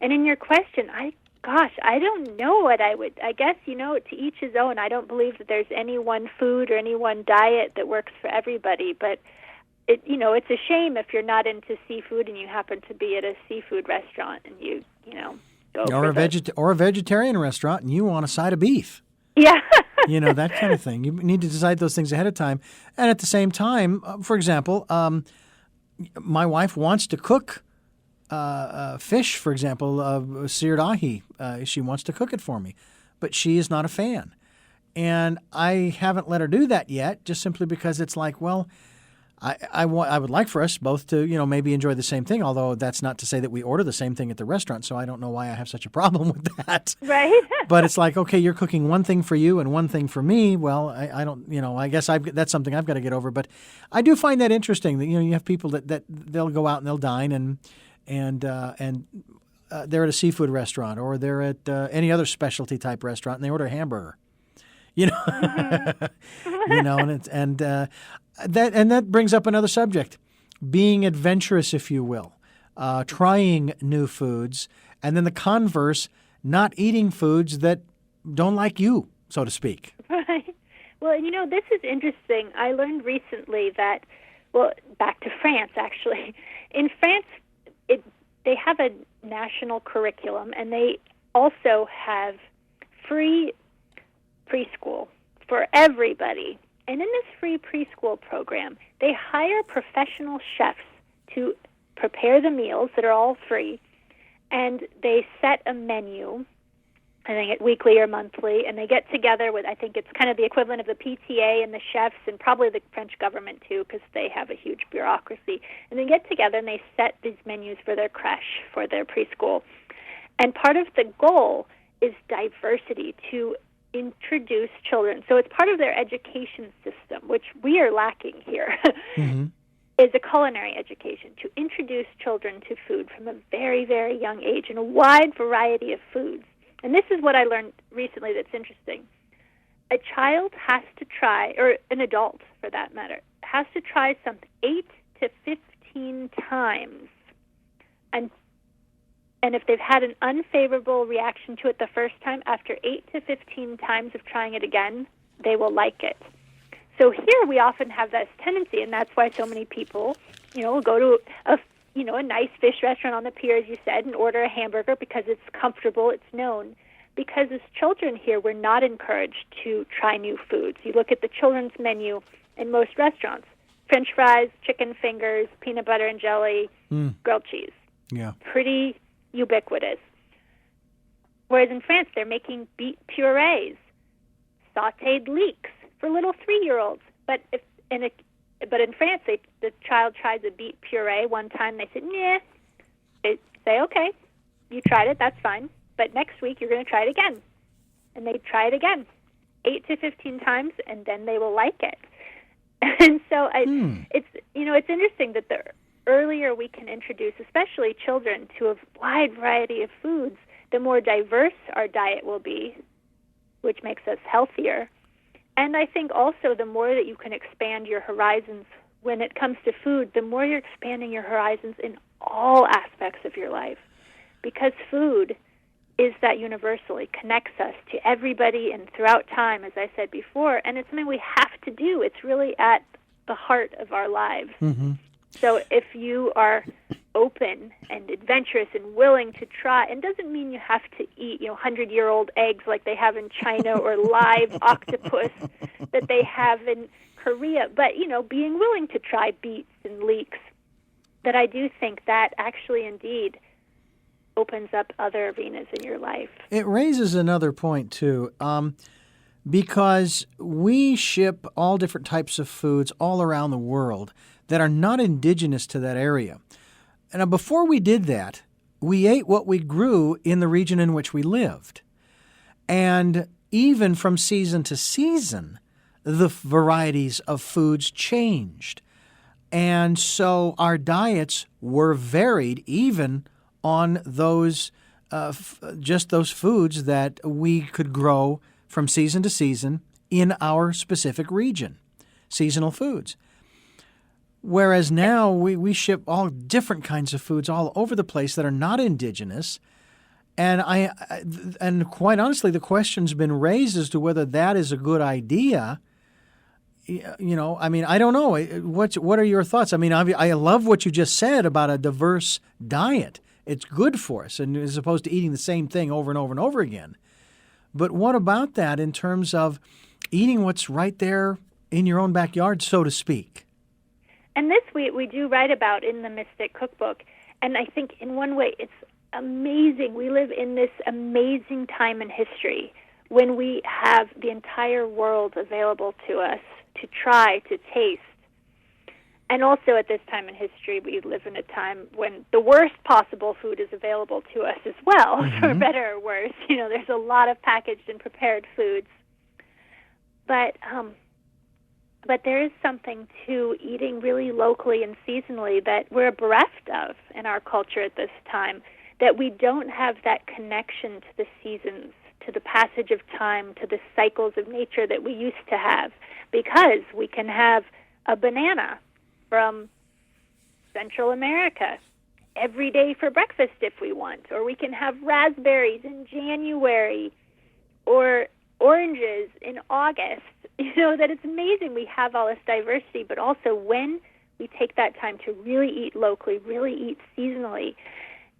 And in your question, I don't know what I guess, to each his own. I don't believe that there's any one food or any one diet that works for everybody, but it's a shame if you're not into seafood and you happen to be at a seafood restaurant and you go or a vegetarian restaurant and you want a side of beef. Yeah. That kind of thing. You need to decide those things ahead of time. And at the same time, for example, my wife wants to cook fish, for example, seared ahi. She wants to cook it for me, but she is not a fan. And I haven't let her do that yet, just simply because it's like, well, I would like for us both to, maybe enjoy the same thing, although that's not to say that we order the same thing at the restaurant, so I don't know why I have such a problem with that. Right. But it's like, okay, you're cooking one thing for you and one thing for me. Well, I don't, I guess that's something I've got to get over. But I do find that interesting that, you have people that they'll go out and they'll dine and they're at a seafood restaurant or they're at any other specialty type restaurant and they order a hamburger. Mm-hmm. And that brings up another subject, being adventurous, if you will, trying new foods, and then the converse, not eating foods that don't like you, so to speak. Right. Well, this is interesting. I learned recently that, back to France, actually. In France, they have a national curriculum, and they also have free preschool for everybody. And in this free preschool program, they hire professional chefs to prepare the meals that are all free, and they set a menu, I think weekly or monthly, and they get together with, I think it's kind of the equivalent of the PTA and the chefs and probably the French government too, because they have a huge bureaucracy. And they get together and they set these menus for their creche, for their preschool. And part of the goal is diversity, to introduce children. So it's part of their education system, which we are lacking here, mm-hmm. is a culinary education, to introduce children to food from a very, very young age in a wide variety of foods. And this is what I learned recently that's interesting. A child has to try, or an adult for that matter, has to try something 8 to 15 times. And if they've had an unfavorable reaction to it the first time, after 8 to 15 times of trying it again, they will like it. So here we often have this tendency, and that's why so many people, will go to a nice fish restaurant on the pier, as you said, and order a hamburger because it's comfortable, it's known. Because as children here, we're not encouraged to try new foods. You look at the children's menu in most restaurants: French fries, chicken fingers, peanut butter and jelly, grilled cheese. Yeah. Pretty ubiquitous. Whereas in France, they're making beet purees, sautéed leeks for little 3-year-olds. But in France, the child tries a beet puree one time. They say, "Nah." They say, "Okay, you tried it. That's fine. But next week you're going to try it again." And they try it again, 8 to 15 times, and then they will like it. And so it's interesting that the earlier we can introduce, especially children, to a wide variety of foods, the more diverse our diet will be, which makes us healthier. And I think also the more that you can expand your horizons when it comes to food, the more you're expanding your horizons in all aspects of your life. Because food is that universal. It connects us to everybody and throughout time, as I said before, and it's something we have to do. It's really at the heart of our lives. Mm-hmm. So if you are open and adventurous and willing to try, and doesn't mean you have to eat 100-year-old eggs like they have in China or live octopus that they have in Korea, but being willing to try beets and leeks, that I do think that actually indeed opens up other arenas in your life. It raises another point too, because we ship all different types of foods all around the world that are not indigenous to that area. And before we did that, we ate what we grew in the region in which we lived. And even from season to season, the varieties of foods changed. And so our diets were varied even on those just those foods that we could grow from season to season in our specific region, seasonal foods. Whereas now we ship all different kinds of foods all over the place that are not indigenous. And quite honestly, the question's been raised as to whether that is a good idea. I don't know. What are your thoughts? I love what you just said about a diverse diet. It's good for us, and as opposed to eating the same thing over and over and over again. But what about that in terms of eating what's right there in your own backyard, so to speak? And this we do write about in the Mystic Cookbook. And I think in one way it's amazing. We live in this amazing time in history when we have the entire world available to us to try, to taste. And also at this time in history, we live in a time when the worst possible food is available to us as well, for better or worse. There's a lot of packaged and prepared foods. But there is something to eating really locally and seasonally that we're bereft of in our culture at this time, that we don't have that connection to the seasons, to the passage of time, to the cycles of nature that we used to have, because we can have a banana from Central America every day for breakfast if we want, or we can have raspberries in January or oranges in August. That it's amazing we have all this diversity, but also when we take that time to really eat locally, really eat seasonally,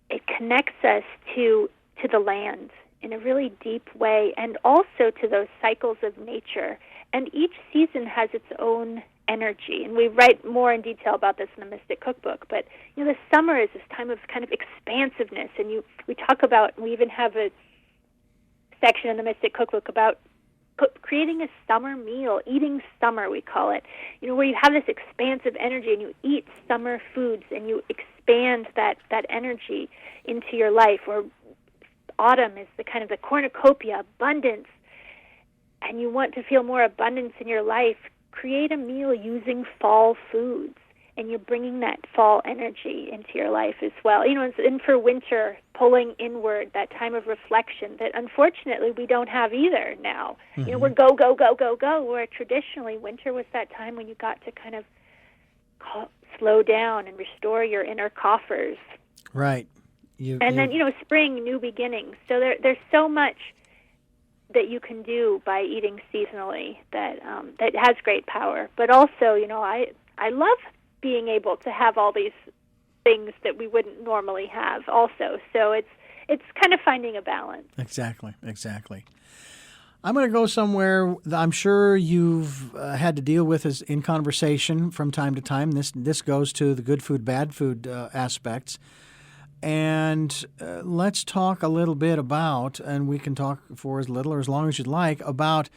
it connects us to the land in a really deep way, and also to those cycles of nature. And each season has its own energy, and we write more in detail about this in the Mystic Cookbook. But the summer is this time of kind of expansiveness, and we talk about, we even have a section in the Mystic Cookbook about creating a summer meal, eating summer, we call it, where you have this expansive energy and you eat summer foods and you expand that energy into your life. Or autumn is the kind of the cornucopia, abundance, and you want to feel more abundance in your life. Create a meal using fall foods, and you're bringing that fall energy into your life as well. And for winter, pulling inward, that time of reflection that unfortunately we don't have either now. We're go, go, go, go, go, where traditionally winter was that time when you got to kind of slow down and restore your inner coffers. Right. Then, spring, new beginnings. So there's so much that you can do by eating seasonally that has great power. But also, I love being able to have all these things that we wouldn't normally have also. So it's kind of finding a balance. Exactly. I'm going to go somewhere that I'm sure you've had to deal with as in conversation from time to time. This goes to the good food, bad food aspects. And let's talk a little bit about, and we can talk for as little or as long as you'd like, about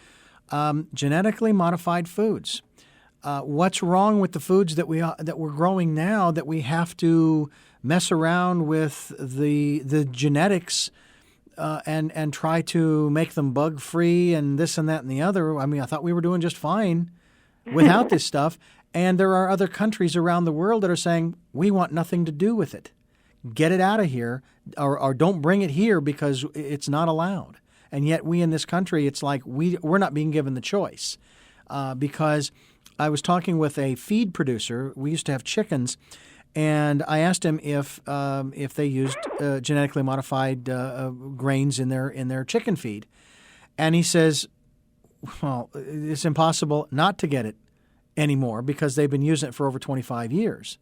genetically modified foods. What's wrong with the foods that we're growing now that we have to mess around with the genetics and try to make them bug free and this and that and the other? I thought we were doing just fine without this stuff. And there are other countries around the world that are saying, we want nothing to do with it. Get it out of here, or don't bring it here because it's not allowed. And yet we in this country, it's like we're not being given the choice because I was talking with a feed producer. We used to have chickens, and I asked him if they used genetically modified grains in their chicken feed, and he says, "Well, it's impossible not to get it anymore because they've been using it for over 25 years."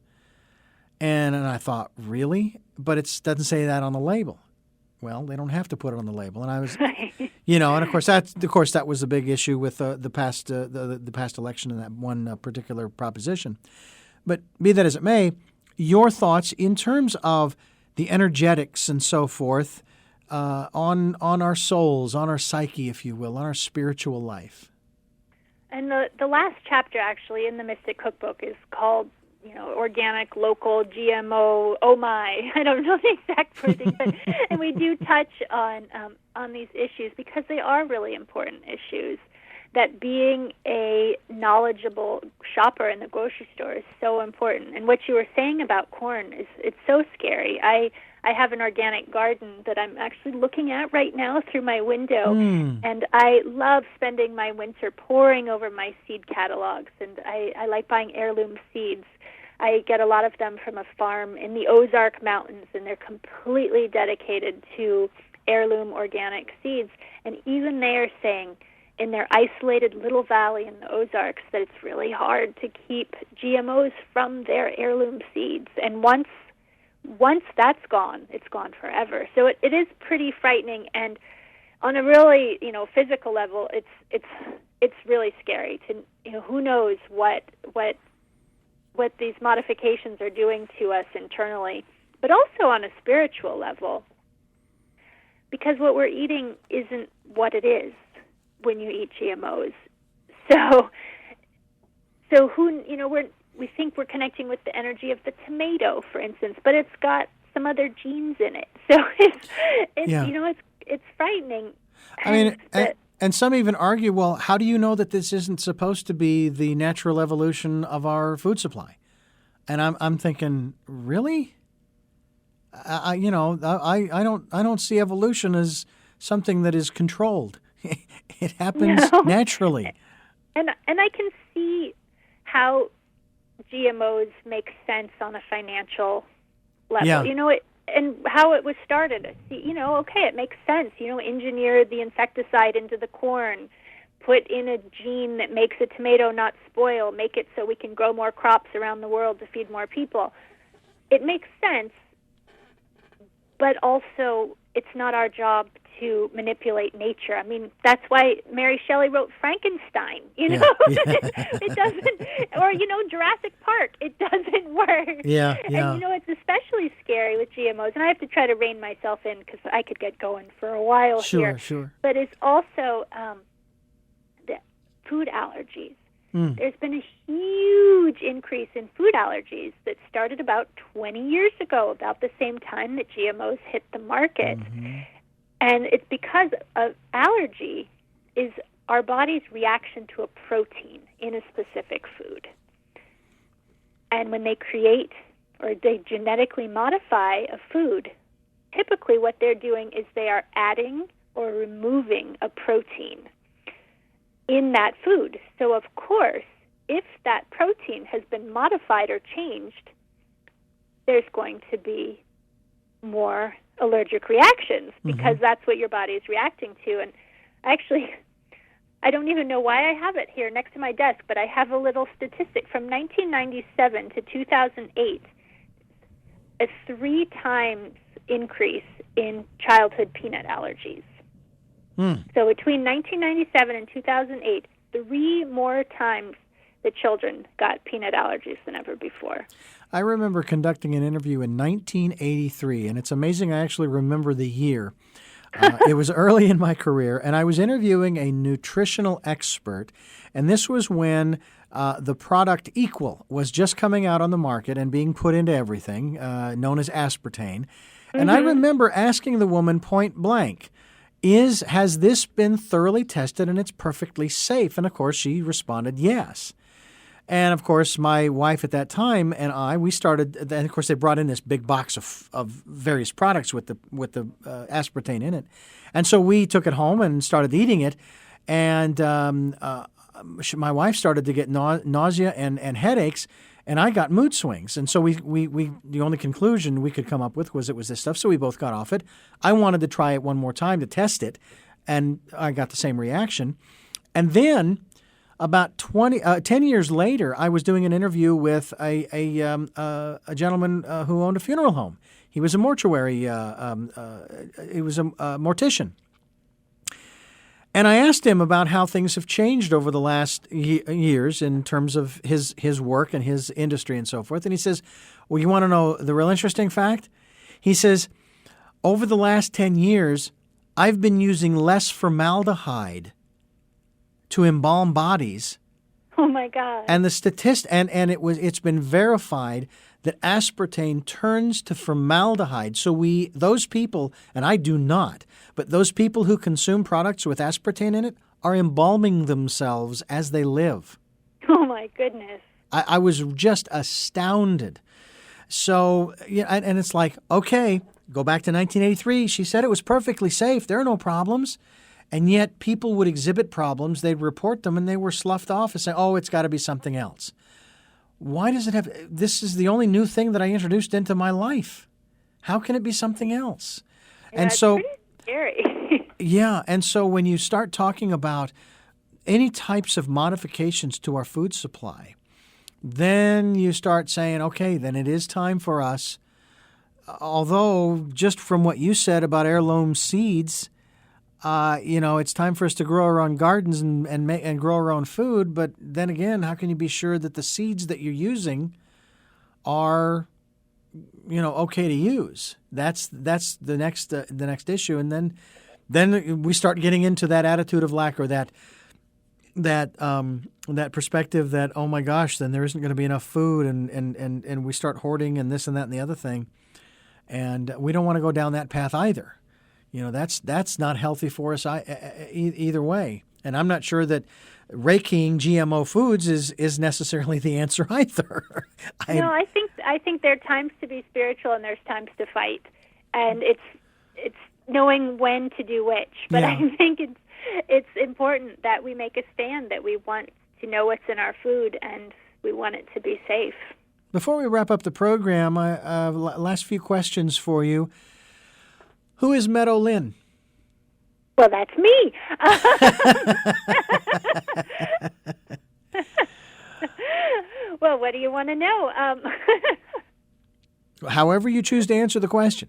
And I thought, really? But it doesn't say that on the label. Well, they don't have to put it on the label. And I was, and of course that was the big issue with the past election and that one particular proposition. But be that as it may, your thoughts in terms of the energetics and so forth on our souls, on our psyche, if you will, on our spiritual life. And the last chapter actually in the Mystic Cookbook is called organic, local, GMO, oh my, I don't know the exact wording, but and we do touch on these issues because they are really important issues. that being a knowledgeable shopper in the grocery store is so important. And what you were saying about corn it's so scary. I have an organic garden that I'm actually looking at right now through my window, and I love spending my winter poring over my seed catalogs, and I like buying heirloom seeds. I get a lot of them from a farm in the Ozark Mountains, and they're completely dedicated to heirloom organic seeds. And even they are saying in their isolated little valley in the Ozarks that it's really hard to keep GMOs from their heirloom seeds. And once that's gone, it's gone forever. So it is pretty frightening, and on a really physical level, it's really scary to who knows what these modifications are doing to us internally, but also on a spiritual level, because what we're eating isn't what it is when you eat GMOs. So we think we're connecting with the energy of the tomato, for instance, but it's got some other genes in it. So it's frightening. I mean, and some even argue, well, how do you know that this isn't supposed to be the natural evolution of our food supply? And I'm thinking, really? I don't see evolution as something that is controlled. It happens naturally. And I can see how GMOs make sense on a financial level. Yeah. And how it was started. Okay, it makes sense. Engineer the insecticide into the corn, put in a gene that makes a tomato not spoil, make it so we can grow more crops around the world to feed more people. It makes sense, but also it's not our job to manipulate nature. I mean, that's why Mary Shelley wrote Frankenstein, Yeah. It doesn't, or, Jurassic Park, it doesn't work. Yeah. And, it's especially scary with GMOs, and I have to try to rein myself in because I could get going for a while here. Sure. But it's also the food allergies. There's been a huge increase in food allergies that started about 20 years ago, about the same time that GMOs hit the market. Mm-hmm. And it's because of allergy is our body's reaction to a protein in a specific food. And when they create or they genetically modify a food, typically what they're doing is they are adding or removing a protein in that food. So, of course, if that protein has been modified or changed, there's going to be more allergic reactions because that's what your body is reacting to. And actually, I don't even know why I have it here next to my desk, but I have a little statistic from 1997 to 2008, a 3 times increase in childhood peanut allergies. So between 1997 and 2008, 3 more times the children got peanut allergies than ever before. I remember conducting an interview in 1983, and it's amazing I actually remember the year. It was early in my career, and I was interviewing a nutritional expert, and this was when the product Equal was just coming out on the market and being put into everything, known as aspartame. And I remember asking the woman point blank, has this been thoroughly tested and it's perfectly safe? And, of course, she responded yes. And, of course, my wife at that time and I, we started, and, of course, they brought in this big box of various products with the aspartame in it. And so we took it home and started eating it. And my wife started to get nausea and headaches, and I got mood swings. And so we the only conclusion we could come up with was it was this stuff. So we both got off it. I wanted to try it one more time to test it, and I got the same reaction. And then about 10 years later, I was doing an interview with a gentleman who owned a funeral home. He was a mortuary. He was a mortician. And I asked him about how things have changed over the last years in terms of his work and his industry and so forth. And he says, well, you want to know the real interesting fact? He says, over the last 10 years, I've been using less formaldehyde to embalm bodies. Oh my God! And the it's been verified that aspartame turns to formaldehyde. So those people, and I do not, but those people who consume products with aspartame in it are embalming themselves as they live. Oh, my goodness. I was just astounded. So, yeah, and it's like, okay, go back to 1983. She said it was perfectly safe. There are no problems. And yet people would exhibit problems. They'd report them, and they were sloughed off and say, oh, it's got to be something else. Why does it have – this is the only new thing that I introduced into my life. How can it be something else? Yeah, and it's so pretty scary. yeah, and so when you start talking about any types of modifications to our food supply, then you start saying, okay, then it is time for us. Although, just from what you said about heirloom seeds, it's time for us to grow our own gardens and grow our own food. But then again, how can you be sure that the seeds that you're using are, okay to use? That's the next issue. And then we start getting into that attitude of lack, or that perspective that, oh my gosh, then there isn't going to be enough food, and we start hoarding and this and that and the other thing. And we don't want to go down that path either. That's not healthy for us either way. And I'm not sure that raking GMO foods is necessarily the answer either. No, I think there are times to be spiritual and there's times to fight, and it's knowing when to do which. But yeah. I think it's important that we make a stand, that we want to know what's in our food and we want it to be safe. Before we wrap up the program, last few questions for you. Who is Meadow Linn? Well, that's me. Well, what do you want to know? However you choose to answer the question.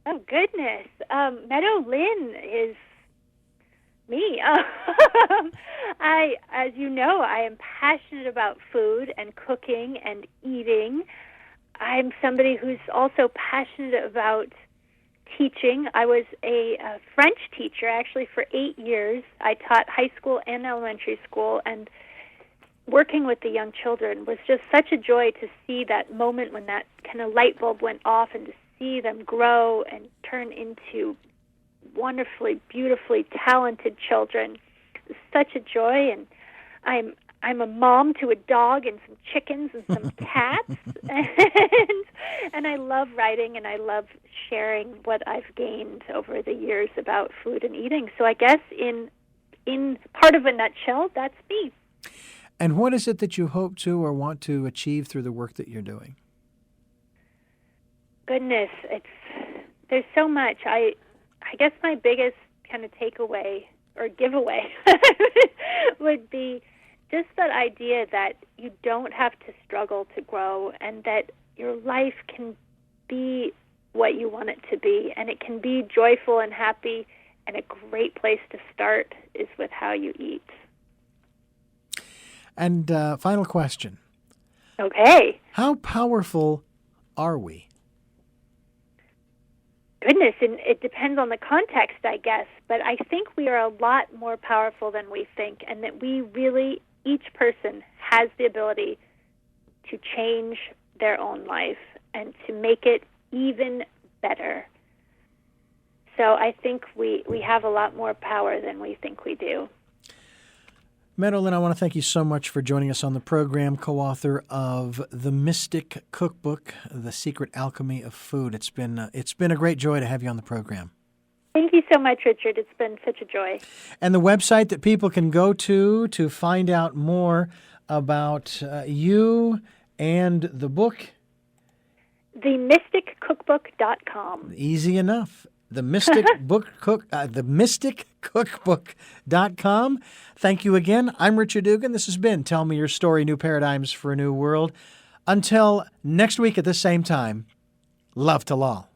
Oh, goodness. Meadow Linn is me. As you know, I am passionate about food and cooking and eating. I'm somebody who's also passionate about teaching. I was a French teacher, actually, for 8 years. I taught high school and elementary school, and working with the young children was just such a joy to see that moment when that kind of light bulb went off, and to see them grow and turn into wonderfully, beautifully talented children. It was such a joy, and I'm a mom to a dog and some chickens and some cats, and I love writing, and I love sharing what I've gained over the years about food and eating. So I guess in part of a nutshell, that's me. And what is it that you hope to or want to achieve through the work that you're doing? Goodness, there's so much. I guess my biggest kind of takeaway or giveaway would be just that idea that you don't have to struggle to grow, and that your life can be what you want it to be, and it can be joyful and happy, and a great place to start is with how you eat. And final question. Okay. How powerful are we? Goodness, and it depends on the context, I guess, but I think we are a lot more powerful than we think, and that we really, each person has the ability to change their own life and to make it even better. So I think we have a lot more power than we think we do. Meadow Linn, I want to thank you so much for joining us on the program, co-author of the Mystic Cookbook, The Secret Alchemy of Food. It's been a great joy to have you on the program. Thank you so much, Richard. It's been such a joy. And the website that people can go to find out more about you and the book? TheMysticCookbook.com. Easy enough. The MysticCookbook.com. Thank you again. I'm Richard Dugan. This has been Tell Me Your Story, New Paradigms for a New World. Until next week at the same time, love to all.